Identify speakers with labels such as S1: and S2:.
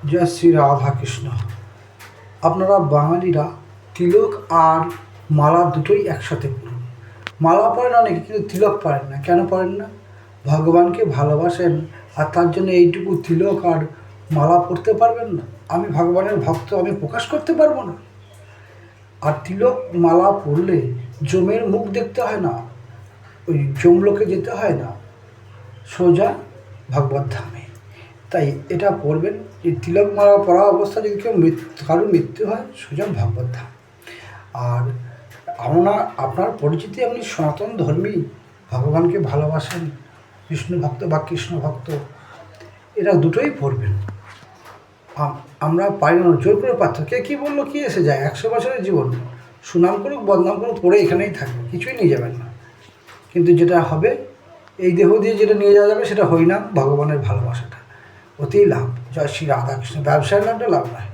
S1: জয় শ্রী রাধাকৃষ্ণ। আপনারা বাঙালিরা তিলক আর মালা দুটোই একসাথে পড়ুন। মালা পরেন অনেকে, কিন্তু তিলক পরেন না। কেন পরেন না? ভগবানকে ভালোবাসেন আর তার জন্য এইটুকু তিলক আর মালা পরতে পারবেন না? আমি ভগবানের ভক্ত, আমি প্রকাশ করতে পারবো না? আর তিলক মালা পরলে যমের মুখ দেখতে হয় না, ওই যমলোকে যেতে হয় না, সোজা ভগবত ধামে। তাই এটা পড়বেন যে তিলক মালা পরা অবস্থা যদি কেউ কারোর মৃত্যু হয়, সোজা ভগবত ধাম। আর আপনার পরিচিতি আপনি সনাতন ধর্মী, ভগবানকে ভালোবাসেন, বিষ্ণু ভক্ত বা কৃষ্ণ ভক্ত, এরা দুটোই পড়বেন। আমরা পারি না, জোর করে পারতো। কে কী বললো, কী এসে যায়? 100 বছরের জীবন, সুনাম করুক বদনাম করুক, পড়ে এখানেই থাকবে, কিছুই নিয়ে যাবেন না। কিন্তু যেটা হবে, এই দেহ দিয়ে যেটা নিয়ে যাওয়া যাবে সেটা হরিনাম, ভগবানের ভালোবাসাটা, অতি লাভ। জয় শ্রী রাধাকৃষ্ণ। ব্যবসায়ের লাভটা লাভ নয়।